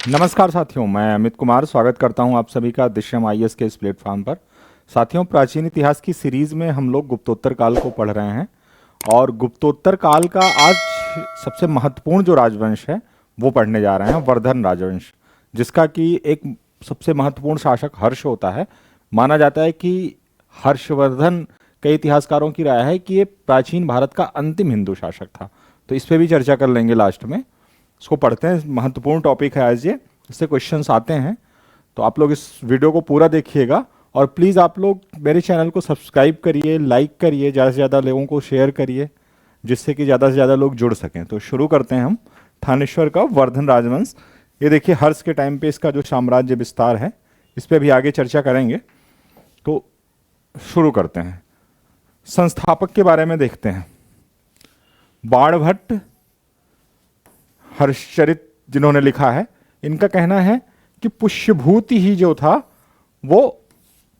नमस्कार साथियों, मैं अमित कुमार स्वागत करता हूं आप सभी का दृश्यम आईएएस के इस प्लेटफॉर्म पर। साथियों, प्राचीन इतिहास की सीरीज में हम लोग गुप्तोत्तर काल को पढ़ रहे हैं और गुप्तोत्तर काल का आज सबसे महत्वपूर्ण जो राजवंश है वो पढ़ने जा रहे हैं, वर्धन राजवंश, जिसका कि एक सबसे महत्वपूर्ण शासक हर्ष होता है। माना जाता है कि हर्षवर्धन, कई इतिहासकारों की राय है कि ये प्राचीन भारत का अंतिम हिंदू शासक था। तो इस पर भी चर्चा कर लेंगे लास्ट में। इसको पढ़ते हैं, महत्वपूर्ण टॉपिक है आज ये, इससे क्वेश्चंस आते हैं। तो आप लोग इस वीडियो को पूरा देखिएगा और प्लीज़ आप लोग मेरे चैनल को सब्सक्राइब करिए, लाइक करिए, ज़्यादा से ज़्यादा लोगों को शेयर करिए, जिससे कि ज़्यादा से ज़्यादा लोग जुड़ सकें। तो शुरू करते हैं हम थानेश्वर का वर्धन राजवंश। ये देखिए, हर्ष के टाइम पे इसका जो साम्राज्य विस्तार है, इस पर भी आगे चर्चा करेंगे। तो शुरू करते हैं, संस्थापक के बारे में देखते हैं। बाणभट्ट हर्षचरित जिन्होंने लिखा है, इनका कहना है कि पुष्यभूति ही जो था वो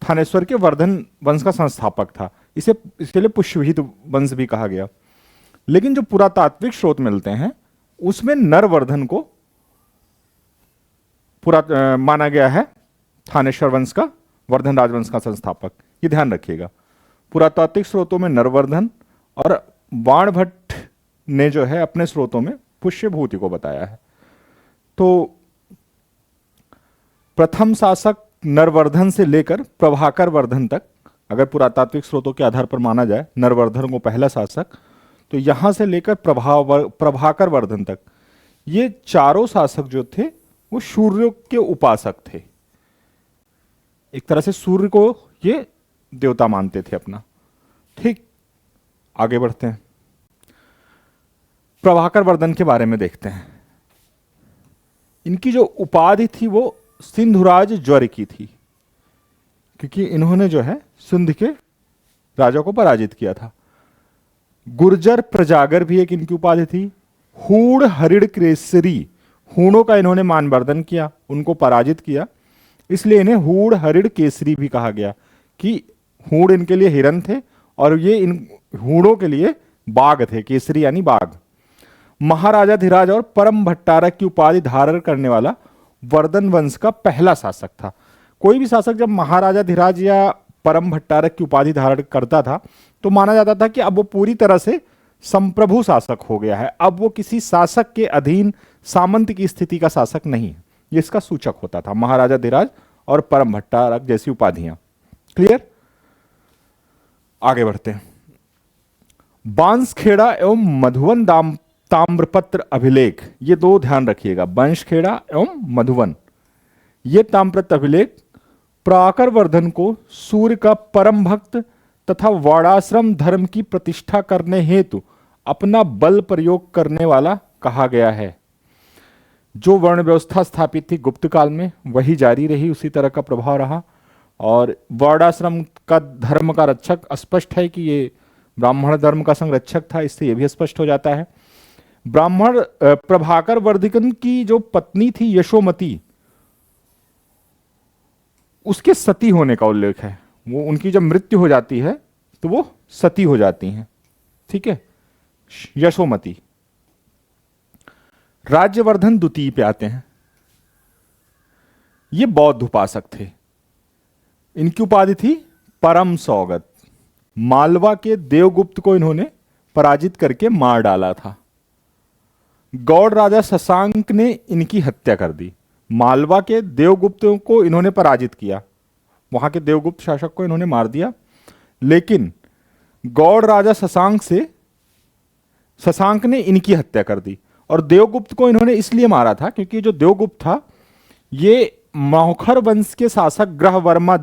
थानेश्वर के वर्धन वंश का संस्थापक था। इसे इसके लिए पुष्यभूत वंश भी कहा गया। लेकिन जो पुरातात्विक स्रोत मिलते हैं उसमें नरवर्धन को माना गया है थानेश्वर वंश का, वर्धन राजवंश का संस्थापक। ये ध्यान रखिएगा, पुरातात्विक स्रोतों में नरवर्धन और बाणभट्ट ने जो है अपने स्रोतों में पुष्यभूति को बताया है। तो प्रथम शासक नरवर्धन से लेकर प्रभाकर वर्धन तक, अगर पुरातात्विक स्रोतों के आधार पर माना जाए नरवर्धन को पहला शासक, तो यहां से लेकर प्रभाकर वर्धन तक ये चारों शासक जो थे वो सूर्य के उपासक थे। एक तरह से सूर्य को ये देवता मानते थे अपना। ठीक, आगे बढ़ते हैं, प्रभाकर वर्धन के बारे में देखते हैं। इनकी जो उपाधि थी वो सिंधुराज ज्वर की थी, क्योंकि इन्होंने जो है सिंध के राजा को पराजित किया था। गुर्जर प्रजागर भी एक इनकी उपाधि थी। हूण हरिण केसरी, हूणों का इन्होंने मानवर्धन किया, उनको पराजित किया, इसलिए इन्हें हूण हरिण केसरी भी कहा गया कि हूण इनके लिए हिरन थे और ये इन हूणों के लिए बाघ थे, केसरी यानी बाघ। महाराजाधिराज और परम भट्टारक की उपाधि धारण करने वाला वर्धन वंश का पहला शासक था। कोई भी शासक जब महाराजाधिराज या परम भट्टारक की उपाधि धारण करता था तो माना जाता था कि अब वो पूरी तरह से संप्रभु शासक हो गया है, अब वो किसी शासक के अधीन सामंत की स्थिति का शासक नहीं है। ये इसका सूचक होता था, महाराजाधिराज और परम भट्टारक जैसी उपाधियां। क्लियर, आगे बढ़ते हैं। बांसखेड़ा एवं मधुवन ताम्रपत्र अभिलेख, ये दो ध्यान रखिएगा, बांसखेड़ा एवं मधुवन। ये ताम्रपत्र अभिलेख प्रभाकर वर्धन को सूर्य का परम भक्त तथा वर्णाश्रम धर्म की प्रतिष्ठा करने हेतु अपना बल प्रयोग करने वाला कहा गया है। जो वर्ण व्यवस्था स्थापित थी गुप्त काल में वही जारी रही, उसी तरह का प्रभाव रहा। और वर्णाश्रम का धर्म का रक्षक, स्पष्ट है कि ये ब्राह्मण धर्म का संरक्षक था, इससे यह भी स्पष्ट हो जाता है। ब्राह्मण प्रभाकर वर्धन की जो पत्नी थी यशोमती, उसके सती होने का उल्लेख है। वो उनकी जब मृत्यु हो जाती है तो वो सती हो जाती हैं। ठीक है, यशोमती। राज्यवर्धन द्वितीय पे आते हैं। ये बौद्ध उपासक थे। इनकी उपाधि थी परम सौगत। मालवा के देवगुप्त को इन्होंने पराजित करके मार डाला था। गौड़ राजा शशांक ने इनकी हत्या कर दी। मालवा के देवगुप्तों को इन्होंने पराजित किया, वहां के देवगुप्त शासक को इन्होंने मार दिया। लेकिन गौड़ राजा शशांक ने इनकी हत्या कर दी। और देवगुप्त को इन्होंने इसलिए मारा था क्योंकि जो देवगुप्त था ये मौखर वंश के शासक ग्रहवर्मा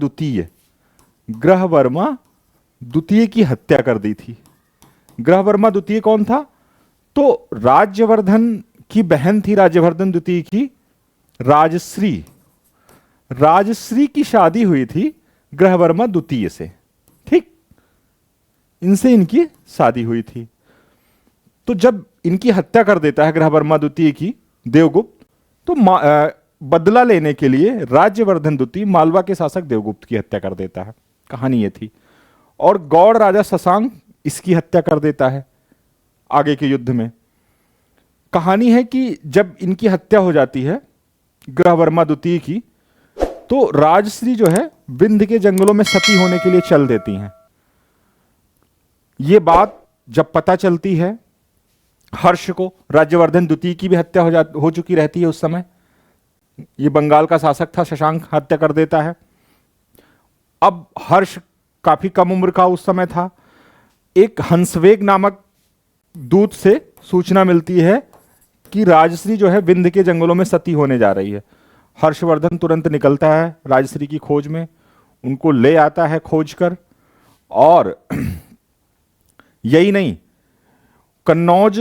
द्वितीय की हत्या कर दी थी। ग्रहवर्मा द्वितीय कौन था? तो राज्यवर्धन की बहन थी, राज्यवर्धन द्वितीय की राजश्री की शादी हुई थी ग्रहवर्मा द्वितीय से। ठीक, इनसे इनकी शादी हुई थी। तो जब इनकी हत्या कर देता है ग्रहवर्मा द्वितीय की देवगुप्त, तो बदला लेने के लिए राज्यवर्धन द्वितीय मालवा के शासक देवगुप्त की हत्या कर देता है। कहानी ये थी। और गौड़ राजा शशांक इसकी हत्या कर देता है आगे के युद्ध में। कहानी है कि जब इनकी हत्या हो जाती है ग्रहवर्मा द्वितीय की, तो राजश्री जो है विंध्य के जंगलों में सती होने के लिए चल देती हैं। ये बात जब पता चलती है हर्ष को, राज्यवर्धन द्वितीय की भी हत्या हो चुकी रहती है उस समय। ये बंगाल का शासक था, शशांक हत्या कर देता है। अब हर्ष काफी कम उम्र का उस समय था। एक हंसवेग नामक दूत से सूचना मिलती है कि राजश्री जो है विंध्य के जंगलों में सती होने जा रही है। हर्षवर्धन तुरंत निकलता है राजश्री की खोज में, उनको ले आता है खोज कर, और यही नहीं, कन्नौज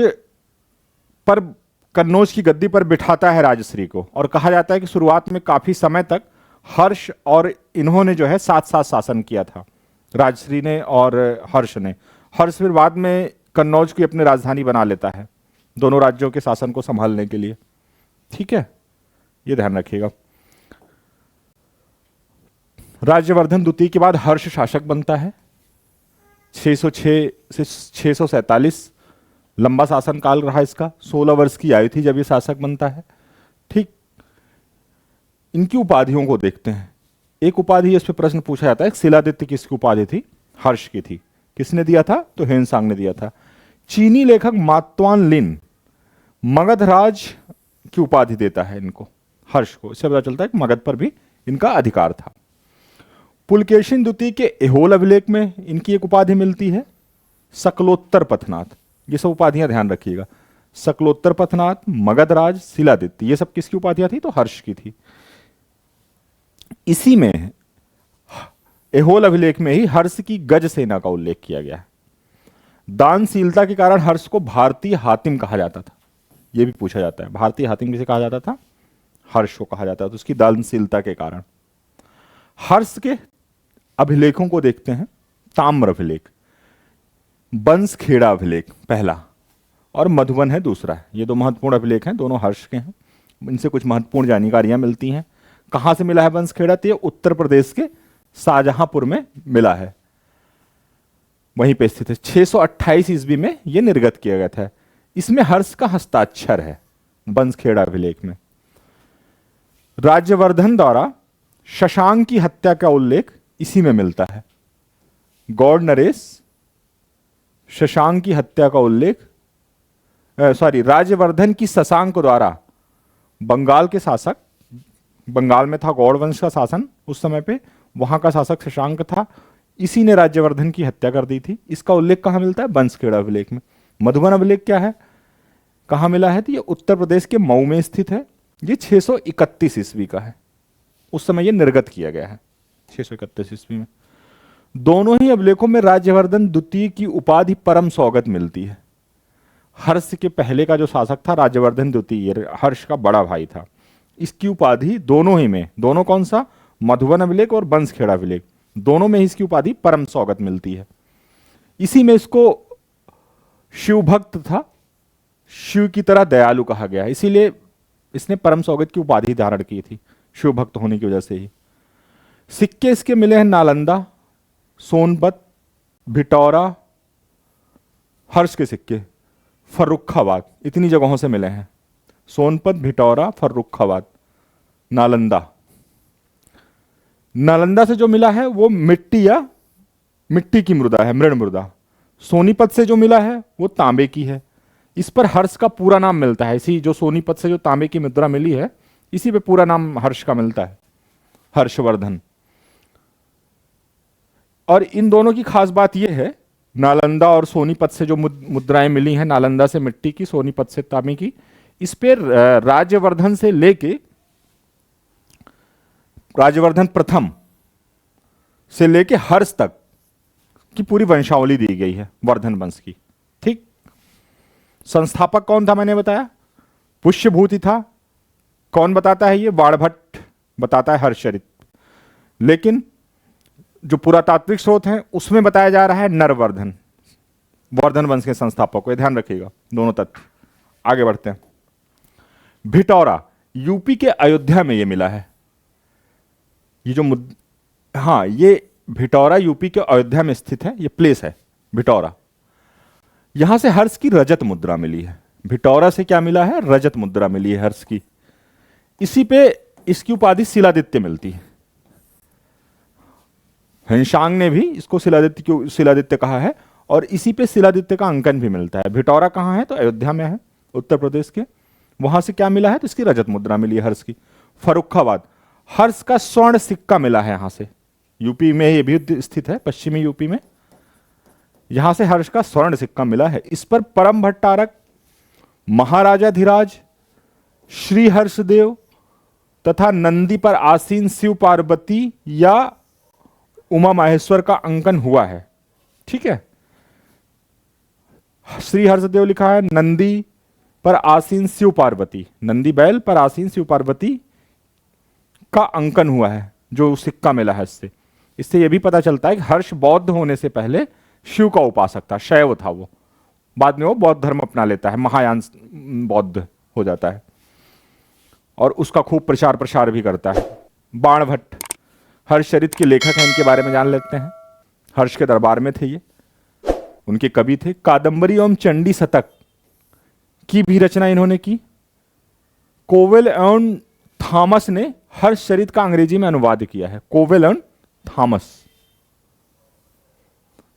की गद्दी पर बिठाता है राजश्री को। और कहा जाता है कि शुरुआत में काफी समय तक हर्ष और इन्होंने जो है साथ साथ शासन किया था, राजश्री ने और हर्ष ने। हर्ष फिर बाद में कन्नौज की अपनी राजधानी बना लेता है दोनों राज्यों के शासन को संभालने के लिए। ठीक है, ये ध्यान रखिएगा। राज्यवर्धन द्वितीय के बाद हर्ष शासक बनता है। 606 से 647 लंबा शासनकाल रहा इसका। 16 वर्ष की आयु थी जब ये शासक बनता है। ठीक, इनकी उपाधियों को देखते हैं। एक उपाधि, इस पे प्रश्न पूछा जाता है, शिलादित्य किसकी उपाधि थी? हर्ष की थी। किसने दिया था? तो हेनसांग ने दिया था। चीनी लेखक मात्वान लिन मगधराज की उपाधि देता है इनको, हर्ष को। इससे पता चलता है कि मगध पर भी इनका अधिकार था। पुलकेशिन द्वितीय के एहोल अभिलेख में इनकी एक उपाधि मिलती है, सकलोत्तर पथनाथ। ये सब उपाधियां ध्यान रखिएगा। सकलोत्तर पथनाथ, मगधराज, शिलादित्य, ये सब किसकी उपाधियां थी? तो हर्ष की थी। इसी में एहोल अभिलेख में ही हर्ष की गज सेना का उल्लेख किया गया है। दानशीलता के कारण हर्ष को भारतीय हातिम कहा जाता था। यह भी पूछा जाता है, भारतीय हातिम किसे कहा जाता था? हर्ष को कहा जाता था, तो उसकी दानशीलता के कारण। हर्ष के अभिलेखों को देखते हैं। ताम्र अभिलेख, बंसखेड़ा अभिलेख पहला, और मधुबन है दूसरा। ये दो महत्वपूर्ण अभिलेख हैं, दोनों हर्ष के हैं। इनसे कुछ महत्वपूर्ण जानकारियां मिलती हैं। कहां से मिला है बंसखेड़ा? तो ये उत्तर प्रदेश के शाहजहांपुर में मिला है, वहीं पे स्थित है। 628 ईस्वी में यह निर्गत किया गया था। इसमें हर्ष का हस्ताक्षर है बंसखेड़ा अभिलेख में। राज्यवर्धन द्वारा शशांक की हत्या का उल्लेख इसी में मिलता है। गौड़ नरेश शशांक की हत्या का उल्लेख, राज्यवर्धन की शशांक द्वारा, बंगाल के शासक, बंगाल में था गौड़ वंश का शासन उस समय पे, वहां का शासक शशांक था, इसी ने राज्यवर्धन की हत्या कर दी थी। इसका उल्लेख कहां मिलता है? बंसखेड़ा अभिलेख में। मधुबन अभिलेख क्या है, कहां मिला है? तो ये उत्तर प्रदेश के मऊ में स्थित है। ये 631 ईस्वी का है, उस समय ये निर्गत किया गया है 631 ईस्वी में। दोनों ही अभिलेखों में राज्यवर्धन द्वितीय की उपाधि परम सौगत मिलती है। हर्ष के पहले का जो शासक था राज्यवर्धन द्वितीय, हर्ष का बड़ा भाई था, इसकी उपाधि दोनों ही में, दोनों कौन सा? मधुबन अभिलेख और बंसखेड़ा अभिलेख, दोनों में इसकी उपाधि परम सौगत मिलती है। इसी में इसको शिव भक्त था, शिव की तरह दयालु कहा गया, इसीलिए इसने परम सौगत की उपाधि धारण की थी, शिव भक्त होने की वजह से ही। सिक्के इसके मिले हैं नालंदा, सोनपत, भिटौरा, हर्ष के सिक्के फर्रुखाबाद, इतनी जगहों से मिले हैं। सोनपत, भिटौरा, फर्रुखाबाद, नालंदा। नालंदा से जो मिला है वो मिट्टी की मृदा है, मृण मृदा। सोनीपत से जो मिला है वो तांबे की है। इस पर हर्ष का पूरा नाम मिलता है, इसी जो सोनीपत से जो तांबे की मुद्रा मिली है, इसी पे पूरा नाम हर्ष का मिलता है, हर्षवर्धन। और इन दोनों की खास बात यह है, नालंदा और सोनीपत से जो मुद्राएं मिली हैं, नालंदा से मिट्टी की, सोनीपत से तांबे की, इस पर राज्यवर्धन से लेके, राज्यवर्धन प्रथम से लेके हर्ष तक की पूरी वंशावली दी गई है वर्धन वंश की। ठीक, संस्थापक कौन था मैंने बताया? पुष्यभूति था। कौन बताता है ये? बाणभट्ट बताता है हर्षचरित। लेकिन जो पुरातात्विक स्रोत हैं उसमें बताया जा रहा है नरवर्धन, वर्धन वंश के संस्थापक को। ध्यान रखिएगा दोनों तथ्य। आगे बढ़ते हैं। भिटौरा यूपी के अयोध्या में ये मिला है। ये जो ये भिटौरा यूपी के अयोध्या में स्थित है, ये प्लेस है भिटौरा। यहां से हर्ष की रजत मुद्रा मिली है। भिटौरा से क्या मिला है? रजत मुद्रा मिली है हर्ष की। इसी पे इसकी उपाधि शिलादित्य मिलती है। हिंशांग ने भी इसको शिलादित्य कहा है, और इसी पे शिलादित्य का अंकन भी मिलता है। भिटौरा कहाँ है? तो अयोध्या में है, उत्तर प्रदेश के। वहां से क्या मिला है? तो इसकी रजत मुद्रा मिली है हर्ष की। फर्रुखाबाद, हर्ष का स्वर्ण सिक्का मिला है यहां से। यूपी में ये भी स्थित है, पश्चिमी यूपी में। यहां से हर्ष का स्वर्ण सिक्का मिला है। इस पर परम भट्टारक, महाराजा धीराज, श्री हर्षदेव तथा नंदी पर आसीन शिव पार्वती या उमा माहेश्वर का अंकन हुआ है। ठीक है, श्री हर्षदेव लिखा है, नंदी पर आसीन शिव पार्वती, नंदी बैल पर आसीन शिव पार्वती का अंकन हुआ है, जो सिक्का मिला है इससे। इससे यह भी पता चलता है कि हर्ष बौद्ध होने से पहले शिव का उपासक था, शैव था वो। बाद में वो बौद्ध धर्म अपना लेता है, महायान बौद्ध हो जाता है, और उसका खूब प्रचार प्रसार भी करता है। बाणभट्ट हर्षचरित के लेखक हैं, इनके बारे में जान लेते हैं। हर्ष के दरबार में थे ये, उनके कवि थे। कादंबरी एवं चंडी शतक की भी रचना इन्होंने की। कोवेल एवं थॉमस ने हर्षचरित का अंग्रेजी में अनुवाद किया है। कोवेल एवं थॉमस।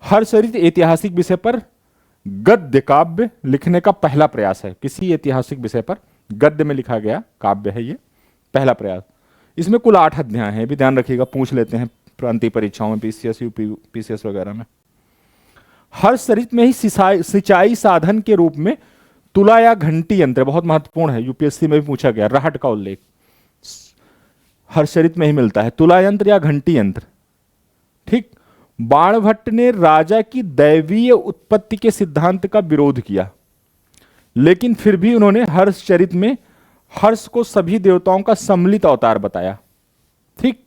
हर्षचरित ऐतिहासिक विषय पर गद्य काव्य लिखने का पहला प्रयास है। किसी ऐतिहासिक विषय पर गद्य में लिखा गया काव्य है ये, पहला प्रयास। इसमें कुल 8 अध्याय हैं, भी ध्यान रखिएगा, पूछ लेते हैं प्रांतीय परीक्षाओं में, पीसीएस, यूपी पीसीएस वगैरह में। हर्षचरित में ही सिंचाई साधन के रूप में तुला या घंटी यंत्र, बहुत महत्वपूर्ण है, यूपीएससी में भी पूछा गया, रहट का उल्लेख हर्षचरित में ही मिलता है, तुला यंत्र या घंटी यंत्र। ठीक। बाणभट्ट ने राजा की दैवीय उत्पत्ति के सिद्धांत का विरोध किया, लेकिन फिर भी उन्होंने हर्षचरित में हर्ष को सभी देवताओं का सम्मिलित अवतार बताया। ठीक।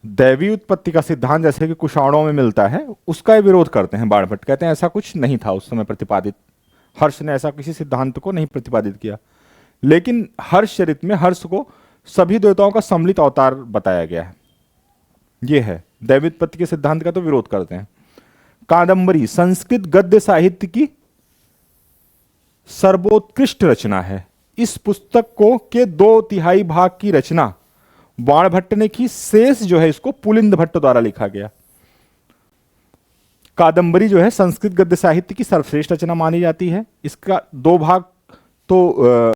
दैवी उत्पत्ति का सिद्धांत जैसे कि कुषाणों में मिलता है, उसका विरोध करते हैं बाणभट्ट। कहते हैं ऐसा कुछ नहीं था उस समय प्रतिपादित, हर्ष ने ऐसा किसी सिद्धांत को नहीं प्रतिपादित किया। लेकिन हर्षचरित में हर्ष को सभी देवताओं का सम्मिलित अवतार बताया गया है। यह है दैवी उत्पत्ति के सिद्धांत का, तो विरोध करते हैं। कादंबरी संस्कृत गद्य साहित्य की सर्वोत्कृष्ट रचना है। इस पुस्तक को के 2/3 भाग की रचना बाणभट्ट ने की, शेष जो है इसको पुलिंद भट्ट द्वारा लिखा गया। कादंबरी जो है संस्कृत गद्य साहित्य की सर्वश्रेष्ठ रचना मानी जाती है। इसका 2 भाग तो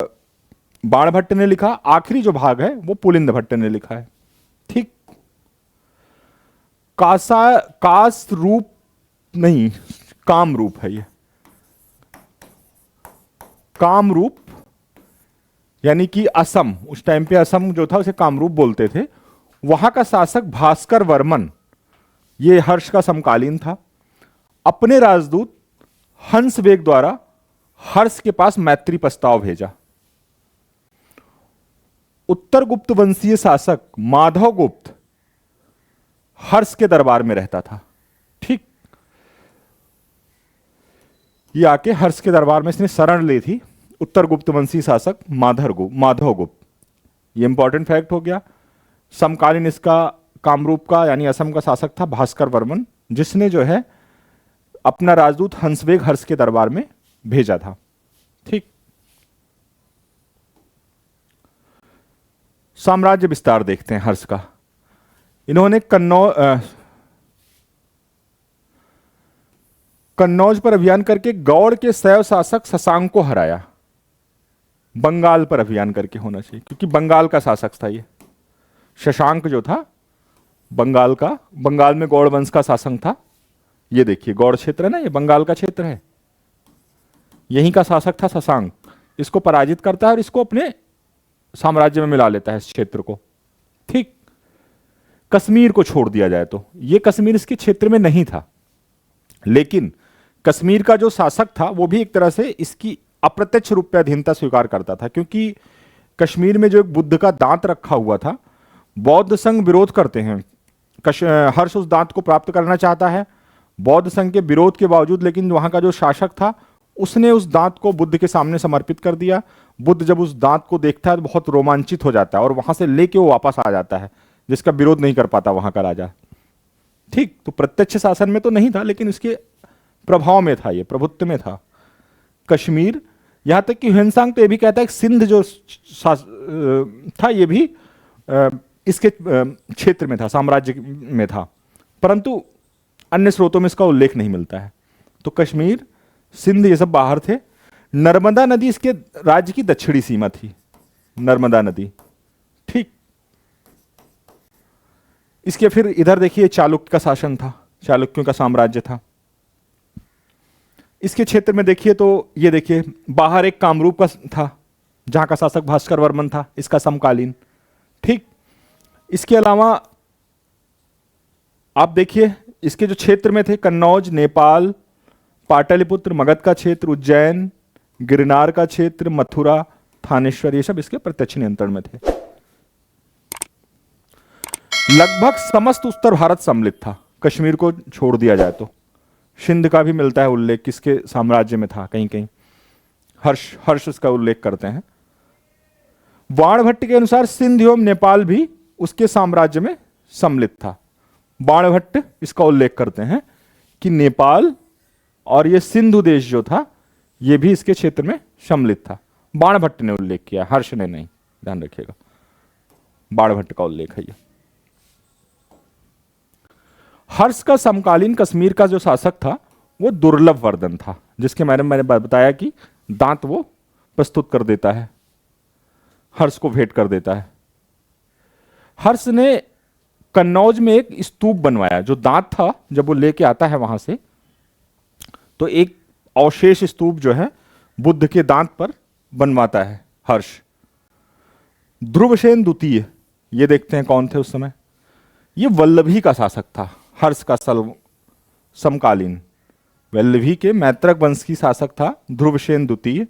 बाणभट्ट ने लिखा, आखिरी जो भाग है वो पुलिंद भट्ट ने लिखा है। ठीक। कास रूप नहीं, काम रूप है ये। काम रूप यानी कि असम, उस टाइम पे असम जो था उसे कामरूप बोलते थे। वहां का शासक भास्कर वर्मन, ये हर्ष का समकालीन था, अपने राजदूत हंसवेग द्वारा हर्ष के पास मैत्री प्रस्ताव भेजा। उत्तर गुप्त वंशीय शासक माधव गुप्त हर्ष के दरबार में रहता था। ठीक। ये आके हर्ष के दरबार में इसने शरण ली थी, उत्तर गुप्त वंशी शासक माधव गुप्त। ये इंपॉर्टेंट फैक्ट हो गया। समकालीन इसका कामरूप का यानी असम का शासक था भास्कर वर्मन, जिसने जो है अपना राजदूत हंसवेग हर्ष के दरबार में भेजा था। ठीक। साम्राज्य विस्तार देखते हैं हर्ष का। इन्होंने कन्नौज पर अभियान करके गौड़ के शैव शासक शशांक को हराया। बंगाल पर अभियान करके होना चाहिए, क्योंकि बंगाल का शासक था ये शशांक जो था, बंगाल में गौड़ वंश का शासक था। ये देखिए गौड़ क्षेत्र है ना, ये बंगाल का क्षेत्र है, यहीं का शासक था शशांक। इसको पराजित करता है और इसको अपने साम्राज्य में मिला लेता है इस क्षेत्र को। ठीक। कश्मीर को छोड़ दिया जाए तो ये कश्मीर इसके क्षेत्र में नहीं था, लेकिन कश्मीर का जो शासक था वो भी एक तरह से इसकी अप्रत्यक्ष रूप में अधीनता स्वीकार करता था, क्योंकि कश्मीर में जो एक बुद्ध का दांत रखा हुआ था, बौद्ध संघ विरोध करते हैं। हर्ष उस दांत को प्राप्त करना चाहता है, बौद्ध संघ के विरोध के बावजूद, लेकिन वहां का जो शासक था उसने उस दांत को बुद्ध के सामने समर्पित कर दिया। बुद्ध जब उस दांत को देखता है तो बहुत रोमांचित हो जाता है और वहां से लेके वो वापस आ जाता है, जिसका विरोध नहीं कर पाता वहां का राजा। ठीक। तो प्रत्यक्ष शासन में तो नहीं था, लेकिन इसके प्रभाव में था, ये प्रभुत्व में था। कश्मीर यहां तक कि ह्वेनसांग तो ये भी कहता है कि सिंध जो था ये भी इसके क्षेत्र में था, साम्राज्य में था, परंतु अन्य स्रोतों में इसका उल्लेख नहीं मिलता है। तो कश्मीर, सिंध ये सब बाहर थे। नर्मदा नदी इसके राज्य की दक्षिणी सीमा थी, नर्मदा नदी। ठीक, इसके फिर इधर देखिए चालुक्य का शासन था, चालुक्यों का साम्राज्य था। इसके क्षेत्र में देखिए तो ये देखिए बाहर एक कामरूप का था जहां का शासक भास्कर वर्मन था, इसका समकालीन। ठीक, इसके अलावा आप देखिए इसके जो क्षेत्र में थे, कन्नौज, नेपाल, पाटलिपुत्र, मगध का क्षेत्र, उज्जैन, गिरनार का क्षेत्र, मथुरा, थानेश्वर, ये सब इसके प्रत्यक्ष नियंत्रण में थे। लगभग समस्त उत्तर भारत सम्मिलित था, कश्मीर को छोड़ दिया जाए तो। सिंध का भी मिलता है उल्लेख, किसके साम्राज्य में था, कहीं कहीं हर्ष उसका उल्लेख करते हैं। बाणभट्ट के अनुसार सिंध एवं नेपाल भी उसके साम्राज्य में सम्मिलित था। बाणभट्ट इसका उल्लेख करते हैं कि नेपाल और ये सिंधु देश जो था ये भी इसके क्षेत्र में सम्मिलित था। बाणभट्ट ने उल्लेख किया, हर्ष ने नहीं, ध्यान रखिएगा, बाणभट्ट का उल्लेख है ये। हर्ष का समकालीन कश्मीर का जो शासक था वो दुर्लभ वर्धन था, जिसके बारे में मैंने बताया कि दांत वो प्रस्तुत कर देता है, हर्ष को भेंट कर देता है। हर्ष ने कन्नौज में एक स्तूप बनवाया, जो दांत था जब वो लेके आता है वहां से, तो एक अवशेष स्तूप जो है बुद्ध के दांत पर बनवाता है हर्ष। ध्रुवसेन द्वितीय, ये देखते हैं कौन थे उस समय, ये वल्लभी का शासक था, हर्ष का समकालीन। वल्लभी के मैत्रक वंश की शासक था ध्रुवसेन द्वितीय।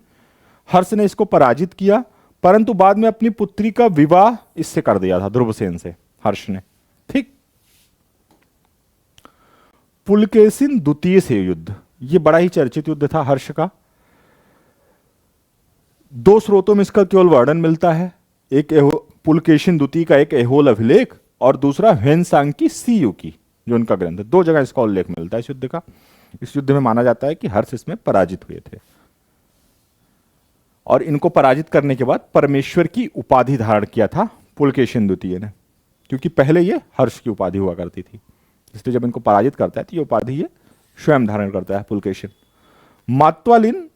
हर्ष ने इसको पराजित किया, परंतु बाद में अपनी पुत्री का विवाह इससे कर दिया था, ध्रुवसेन से, हर्ष ने। ठीक, पुलकेशिन द्वितीय से युद्ध, ये बड़ा ही चर्चित युद्ध था हर्ष का। दो स्रोतों में इसका केवल वर्णन मिलता है, एक पुलकेशिन द्वितीय का एक ऐहोल अभिलेख और दूसरा ह्वेनसांग की सीयू की जो उनका ग्रंथ है। दो जगह इसका उल्लेख मिलता है इस युद्ध का। इस युद्ध में माना जाता है कि हर्ष इसमें पराजित हुए थे और इनको पराजित करने के बाद परमेश्वर की उपाधि धारण किया था पुलकेशिन द्वितीय ने, क्योंकि पहले ये हर्ष की उपाधि हुआ करती थी, इसलिए जब इनको पराजित करता है तो ये उपाधि ये स्वयं धारण करता है पुलकेशिन। मात्वालिन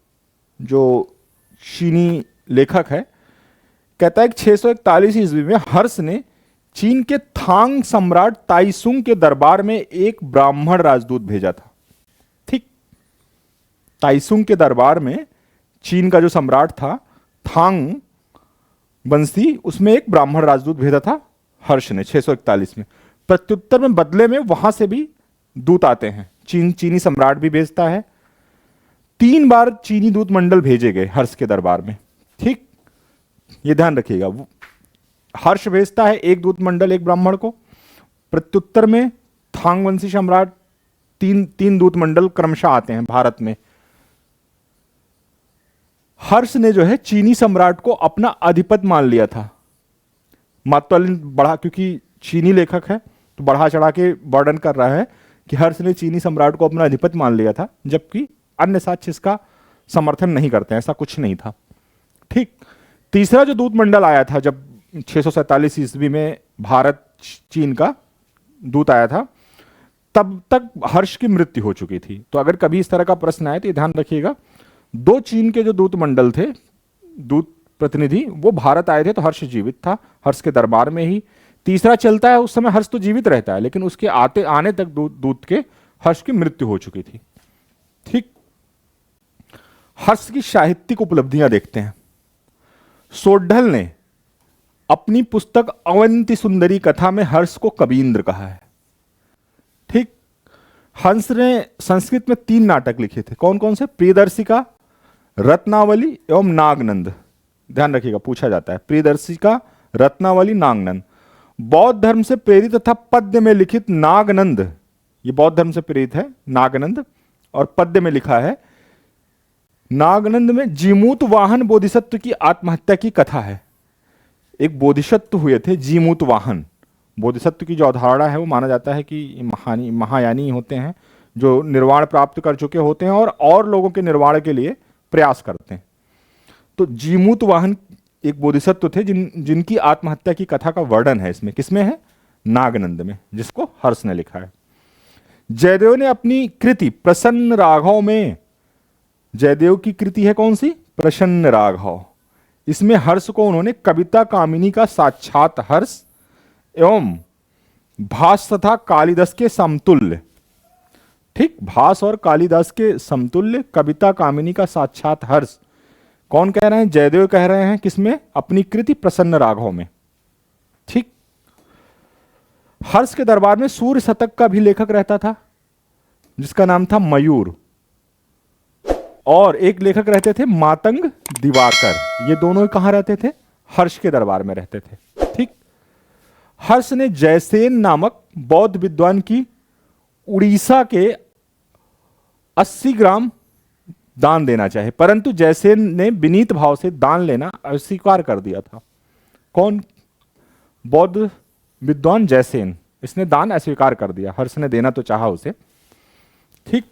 जो चीनी लेखक है कहता है कि 641 ईस्वी में हर्ष ने चीन के थांग सम्राट ताइसुंग के दरबार में एक ब्राह्मण राजदूत भेजा था। ठीक, ताइसुंग के दरबार में चीन का जो सम्राट था थांग वंशी, उसमें एक ब्राह्मण राजदूत भेजा था हर्ष ने 641 में। प्रत्युत्तर में बदले में वहां से भी दूत आते हैं, चीनी सम्राट भी भेजता है। 3 बार चीनी दूत मंडल भेजे गए हर्ष के दरबार में। ठीक, ये ध्यान रखिएगा, हर्ष भेजता है एक दूत मंडल एक ब्राह्मण को, प्रत्युत्तर में थांग वंशी सम्राट तीन दूत मंडल क्रमशः आते हैं भारत में। हर्ष ने जो है चीनी सम्राट को अपना अधिपति मान लिया था। मात्वालिन बड़ा, क्योंकि चीनी लेखक है तो बढ़ा चढ़ा के वर्णन कर रहा है कि हर्ष ने चीनी सम्राट को अपना अधिपति मान लिया था, जबकि अन्य साक्ष्य इसका समर्थन नहीं करते हैं, ऐसा कुछ नहीं था। ठीक, तीसरा जो दूत मंडल आया था जब 647 ईस्वी में भारत चीन का दूत आया था, तब तक हर्ष की मृत्यु हो चुकी थी। तो अगर कभी इस तरह का प्रश्न आए तो ये ध्यान रखिएगा, 2 चीन के जो दूत मंडल थे, दूत प्रतिनिधि, वो भारत आए थे तो हर्ष जीवित था, हर्ष के दरबार में ही। तीसरा चलता है, उस समय हर्ष तो जीवित रहता है, लेकिन उसके आने तक दूत के हर्ष की मृत्यु हो चुकी थी। ठीक, हर्ष की साहित्यिक उपलब्धियां देखते हैं। सोढल ने अपनी पुस्तक अवंती सुंदरी कथा में हर्ष को कबींद्र कहा है। ठीक, हंस ने संस्कृत में 3 नाटक लिखे थे, कौन कौन से? प्रियदर्शिका, रत्नावली एवं नागनंद। ध्यान रखिएगा, पूछा जाता है, प्रियदर्शिका, रत्नावली, नागनंद। बौद्ध धर्म से प्रेरित तथा पद्य में लिखित नागनंद, ये बौद्ध धर्म से प्रेरित है नागनंद, और पद्य में लिखा है। नागनंद में जीमूत वाहन बोधिसत्व की आत्महत्या की कथा है। एक बोधिसत्व हुए थे जीमूत वाहन। बोधिसत्व की जो अवधारणा है वो माना जाता है कि महायानी होते हैं जो निर्वाण प्राप्त कर चुके होते हैं और लोगों के निर्वाण के लिए प्रयास करते हैं। तो जीमूत वाहन एक बोधिसत्व थे जिनकी आत्महत्या की कथा का वर्णन है इसमें। किसमें है? नागनंद में, जिसको हर्ष ने लिखा है। जयदेव ने अपनी कृति प्रसन्न राघव में, जयदेव की कृति है कौन सी? प्रसन्न राघव। इसमें हर्ष को उन्होंने कविता कामिनी का साक्षात हर्ष एवं भास तथा कालिदास के समतुल्य, ठीक, भास और कालिदास के समतुल्य कविता कामिनी का साक्षात हर्ष कौन कह रहे हैं? जयदेव कह रहे हैं। किसमें? अपनी कृति प्रसन्न राघव में, ठीक। हर्ष के दरबार में सूर्य शतक का भी लेखक रहता था जिसका नाम था मयूर, और एक लेखक रहते थे मातंग दिवाकर। ये दोनों कहां रहते थे? हर्ष के दरबार में रहते थे, ठीक। हर्ष ने जयसेन नामक बौद्ध विद्वान की उड़ीसा के 80 ग्राम दान देना चाहे, परंतु जयसेन ने विनीत भाव से दान लेना अस्वीकार कर दिया था। कौन? बौद्ध विद्वान जयसेन, इसने दान अस्वीकार कर दिया। हर्ष ने देना तो चाहा उसे, ठीक।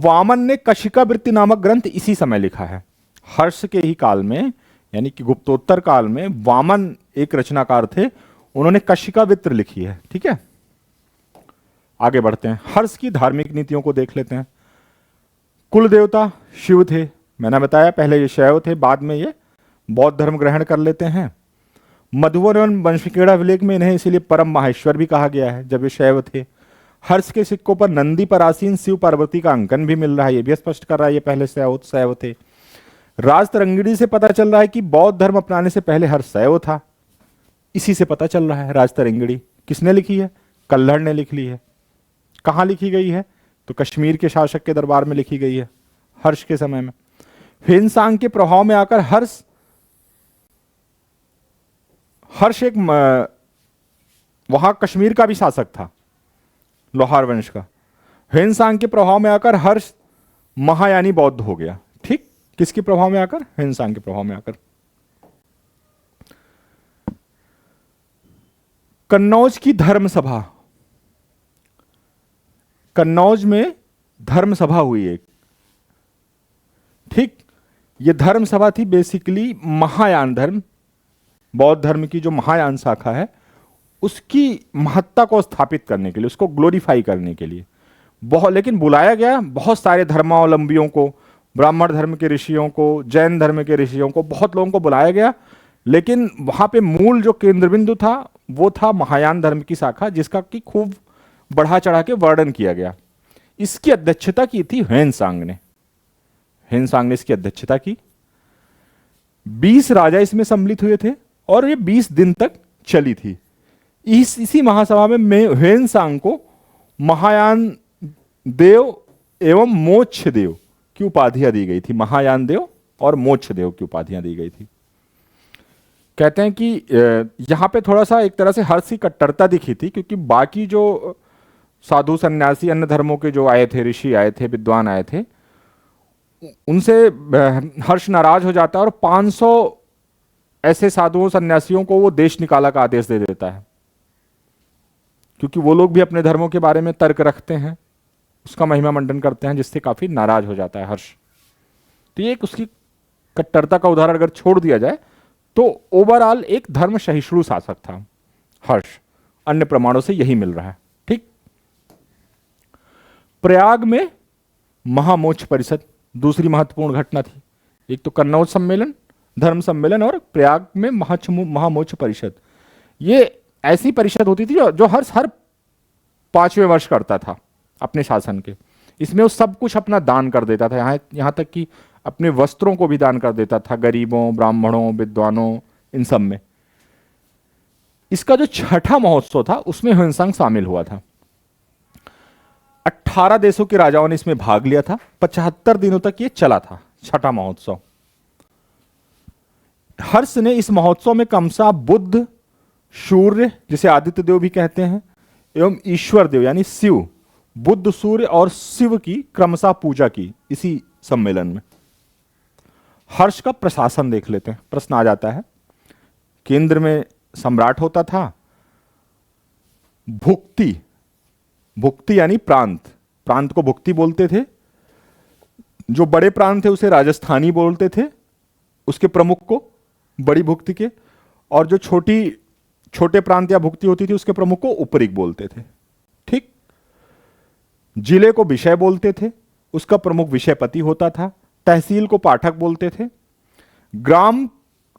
वामन ने कशिका वृत्ति नामक ग्रंथ इसी समय लिखा है, हर्ष के ही काल में, यानी कि गुप्तोत्तर काल में। वामन एक रचनाकार थे, उन्होंने कशिका वृत्ति लिखी है, ठीक है। आगे बढ़ते हैं, हर्ष की धार्मिक नीतियों को देख लेते हैं। कुल देवता शिव थे, मैंने बताया पहले ये शैव थे, बाद में ये बौद्ध धर्म ग्रहण कर लेते हैं। मधुवन एवं वंशकेड़ा अभिलेख में इन्हें इसीलिए परम माहेश्वर भी कहा गया है जब ये शैव थे। हर्ष के सिक्कों पर नंदी पर आसीन शिव पार्वती का अंकन भी मिल रहा है, ये भी स्पष्ट कर रहा है ये पहले शैव थे। राजतरंगिणी से पता चल रहा है कि बौद्ध धर्म अपनाने से पहले हर्ष शैव था, इसी से पता चल रहा है। राजतरंगिणी किसने लिखी है? कल्हड़ ने लिख ली है। कहां लिखी गई है? तो कश्मीर के शासक के दरबार में लिखी गई है, हर्ष के समय में। ह्वेनसांग के प्रभाव में आकर हर्ष एक वहां कश्मीर का भी शासक था, लोहार वंश का। ह्वेनसांग के प्रभाव में आकर हर्ष महायानी बौद्ध हो गया, ठीक। किसके प्रभाव में आकर? ह्वेनसांग के प्रभाव में आकर। कन्नौज की धर्म सभा, कन्नौज में धर्म सभा हुई एक, ठीक। यह धर्म सभा थी बेसिकली महायान धर्म, बौद्ध धर्म की जो महायान शाखा है उसकी महत्ता को स्थापित करने के लिए, उसको ग्लोरीफाई करने के लिए लेकिन बुलाया गया बहुत सारे धर्मावलंबियों को, ब्राह्मण धर्म के ऋषियों को, जैन धर्म के ऋषियों को, बहुत लोगों को बुलाया गया। लेकिन वहां पे मूल जो केंद्र बिंदु था वो था महायान धर्म की शाखा, जिसका कि खूब बढ़ा चढ़ा के वर्णन किया गया। इसकी अध्यक्षता की थी ह्वेनसांग ने, इसकी अध्यक्षता की। 20 राजा इसमें सम्मिलित हुए थे और ये 20 दिन तक चली थी। इसी महासभा में ह्वेनसांग को महायान देव एवं मोक्ष देव की उपाधियां दी गई थी। महायान देव और मोक्ष देव की उपाधियां दी गई थी। कहते हैं कि यहां पे थोड़ा सा एक तरह से हर्ष की कट्टरता दिखी थी, क्योंकि बाकी जो साधु सन्यासी अन्य धर्मों के जो आए थे, ऋषि आए थे, विद्वान आए थे, उनसे हर्ष नाराज हो जाता है और 500 ऐसे साधुओं सन्यासियों को वो देश निकाला का आदेश दे देता है, क्योंकि वो लोग भी अपने धर्मों के बारे में तर्क रखते हैं, उसका महिमा मंडन करते हैं, जिससे काफी नाराज हो जाता है हर्ष। तो ये एक उसकी कट्टरता का उदाहरण अगर छोड़ दिया जाए तो ओवरऑल एक धर्म सहिष्णु शासक था हर्ष। अन्य प्रमाणों से यही मिल रहा है, ठीक। प्रयाग में महामोक्ष परिषद दूसरी महत्वपूर्ण घटना थी। एक तो कन्नौज सम्मेलन, धर्म सम्मेलन, और प्रयाग में महामोक्ष परिषद। ये ऐसी परिषद होती थी जो हर 5वें वर्ष करता था अपने शासन के। इसमें वो सब कुछ अपना दान कर देता था, यहां तक कि अपने वस्त्रों को भी दान कर देता था गरीबों, ब्राह्मणों, विद्वानों, इन सब में। इसका जो छठा महोत्सव था उसमें ह्वेनसांग शामिल हुआ था। 18 देशों के राजाओं ने इसमें भाग लिया था। 75 दिनों तक ये चला था छठा महोत्सव। हर्ष ने इस महोत्सव में कमसा बुद्ध, सूर्य जिसे आदित्य देव भी कहते हैं, एवं ईश्वर देव यानी शिव, बुद्ध, सूर्य और शिव की क्रमशः पूजा की इसी सम्मेलन में। हर्ष का प्रशासन देख लेते हैं, प्रश्न आ जाता है। केंद्र में सम्राट होता था। भुक्ति यानी प्रांत को भुक्ति बोलते थे। जो बड़े प्रांत थे उसे राजस्थानी बोलते थे, उसके प्रमुख को, बड़ी भुक्ति के। और जो छोटे प्रांत या भुक्ति होती थी उसके प्रमुख को उपरिक बोलते थे। ठीक। जिले को विषय बोलते थे, उसका प्रमुख विषयपति होता था। तहसील को पाठक बोलते थे। ग्राम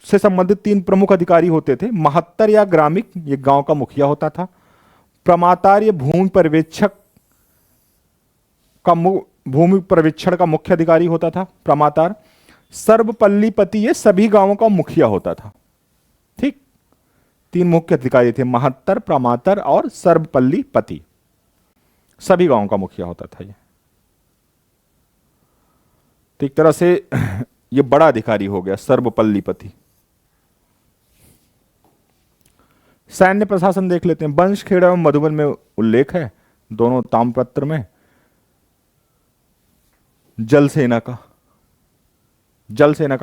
से संबंधित 3 प्रमुख अधिकारी होते थे। महत्तर या ग्रामिक, ये गांव का मुखिया होता था। प्रमातार, ये भूमि पर्यवेक्षण का मुख्य अधिकारी होता था, प्रमातार। सर्वपल्लीपति, ये सभी गांवों का मुखिया होता था। ठीक। 3 मुख्य अधिकारी थे, महत्तर, प्रमातर और सर्वपल्लीपति। सभी गांवों का मुखिया होता था ये। तो एक तरह से ये बड़ा अधिकारी हो गया, सर्वपल्लीपति। सैन्य प्रशासन देख लेते हैं। वंशखेड़ा एवं मधुबन में उल्लेख है, दोनों ताम्रपत्र में। जल सेना का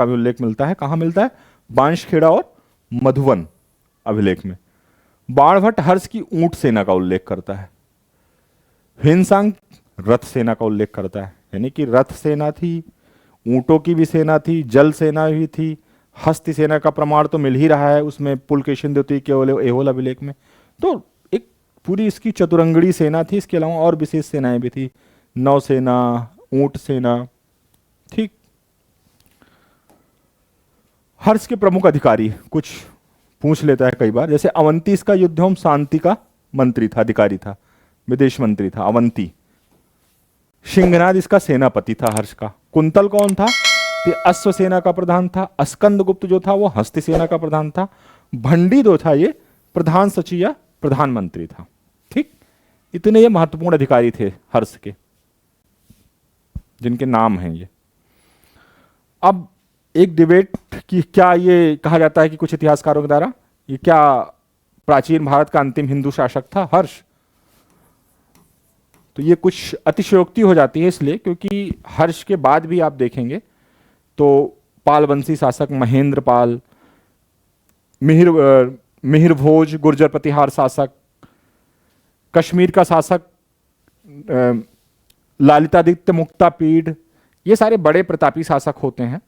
भी उल्लेख मिलता है। कहां मिलता है? वंशखेड़ा और मधुबन अभिलेख में। बाणभट्ट हर्ष की ऊंट सेना का उल्लेख करता है। हिंसांग रथ सेना का उल्लेख करता है, यानी कि रथ सेना थी, ऊंटों की भी सेना थी, जल सेना भी थी। हस्ती सेना का प्रमाण तो मिल ही रहा है उसमें, पुलकेशिन द्वितीय के एहोल अभिलेख में। तो एक पूरी इसकी चतुरंगड़ी सेना थी। इसके अलावा और विशेष सेनाएं भी थी, नौसेना, ऊंट सेना। ठीक। हर्ष के प्रमुख अधिकारी कुछ पूछ लेता है कई बार, जैसे अवंती इसका युद्ध एवं शांति का मंत्री था, अधिकारी था, विदेश मंत्री था अवंती। सिंहनाद इसका सेनापति था हर्ष का। कुंतल कौन था? ये अश्व सेना का प्रधान था। अस्कंद गुप्त जो था वो हस्ती सेना का प्रधान था। भंडी जो था ये प्रधान सचिव या प्रधानमंत्री था। ठीक। इतने ये महत्वपूर्ण अधिकारी थे हर्ष के, जिनके नाम हैं ये। अब एक डिबेट कि क्या ये कहा जाता है कि कुछ इतिहासकारों के द्वारा, ये क्या प्राचीन भारत का अंतिम हिंदू शासक था हर्ष? तो ये कुछ अतिशयोक्ति हो जाती है, इसलिए क्योंकि हर्ष के बाद भी आप देखेंगे तो पालवंशी शासक महेंद्र पाल, मिहिर भोज, गुर्जर प्रतिहार शासक, कश्मीर का शासक ललितादित्य मुक्तापीड, ये सारे बड़े प्रतापी शासक होते हैं।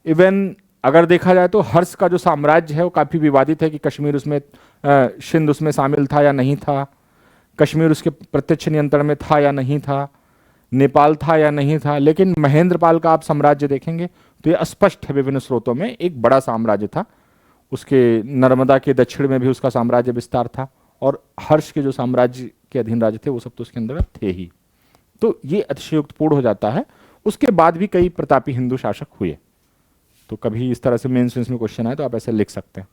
इवन अगर देखा जाए तो हर्ष का जो साम्राज्य है वो काफ़ी विवादित है कि कश्मीर उसमें, सिंध उसमें शामिल था या नहीं था, कश्मीर उसके प्रत्यक्ष नियंत्रण में था या नहीं था, नेपाल था या नहीं था। लेकिन महेंद्रपाल का आप साम्राज्य देखेंगे तो ये स्पष्ट है विभिन्न स्रोतों में, एक बड़ा साम्राज्य था। उसके नर्मदा के दक्षिण में भी उसका साम्राज्य विस्तार था, और हर्ष के जो साम्राज्य के अधीन राज्य थे वो सब तो उसके अंदर थे ही। तो ये अतिशयोक्तिपूर्ण हो जाता है। उसके बाद भी कई प्रतापी हिंदू शासक हुए। तो कभी इस तरह से मेंस में क्वेश्चन आए तो आप ऐसे लिख सकते हैं।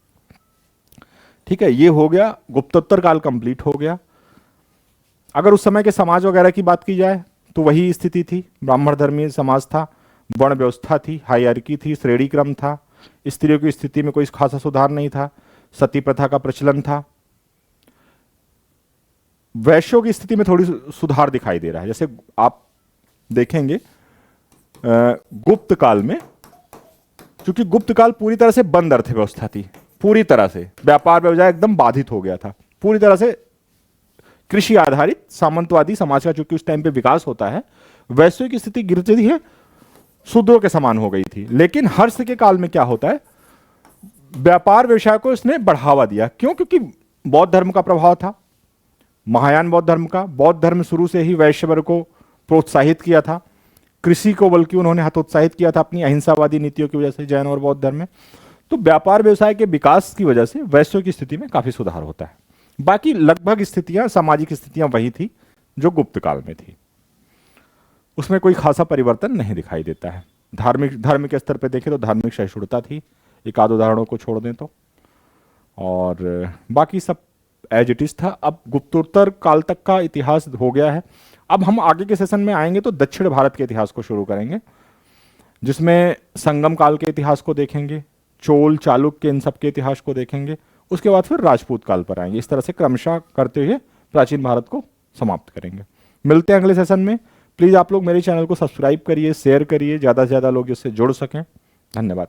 ठीक है, ये हो गया, गुप्तोत्तर काल कंप्लीट हो गया। अगर उस समय के समाज वगैरह की बात की जाए तो वही स्थिति थी, ब्राह्मण धर्मीय समाज था, वर्ण व्यवस्था थी, हायरार्की थी, श्रेणी क्रम था, स्त्रियों की स्थिति में कोई खासा सुधार नहीं था, सती प्रथा का प्रचलन था। वैश्यों की स्थिति में थोड़ी सुधार दिखाई दे रहा है। जैसे आप देखेंगे गुप्त काल में, क्योंकि गुप्त काल पूरी तरह से बंद अर्थव्यवस्था थी, पूरी तरह से व्यापार व्यवसाय एकदम बाधित हो गया था, पूरी तरह से कृषि आधारित सामंतवादी समाज का चूंकि उस टाइम पे विकास होता है, वैश्यों की स्थिति गिरती है, शूद्रों के समान हो गई थी। लेकिन हर्ष के काल में क्या होता है, व्यापार व्यवसाय को इसने बढ़ावा दिया। क्यों? क्योंकि बौद्ध धर्म का प्रभाव था, महायान बौद्ध धर्म का। बौद्ध धर्म शुरू से ही वैश्य वर्ग को प्रोत्साहित किया था, कृषि को बल्कि उन्होंने हतोत्साहित किया था अपनी अहिंसावादी नीतियों की वजह से, जैन और बौद्ध धर्म में। तो व्यापार व्यवसाय के विकास की वजह से वैश्यों की स्थिति में काफी सुधार होता है। बाकी लगभग स्थितियां, सामाजिक स्थितियां वही थी जो गुप्त काल में थी, उसमें कोई खासा परिवर्तन नहीं दिखाई देता है। धर्म के स्तर पर देखें तो धार्मिक सहिष्णुता थी, एक आध उदाहरणों को छोड़ दें तो, और बाकी सब एज इट इज था। अब गुप्तोत्तर काल तक का इतिहास हो गया है। अब हम आगे के सेशन में आएंगे तो दक्षिण भारत के इतिहास को शुरू करेंगे, जिसमें संगम काल के इतिहास को देखेंगे, चोल, चालुक्य, इन सब के इतिहास को देखेंगे। उसके बाद फिर राजपूत काल पर आएंगे। इस तरह से क्रमशः करते हुए प्राचीन भारत को समाप्त करेंगे। मिलते हैं अगले सेशन में। प्लीज़ आप लोग मेरे चैनल को सब्सक्राइब करिए, शेयर करिए, ज़्यादा से ज़्यादा लोग इससे जुड़ सकें। धन्यवाद।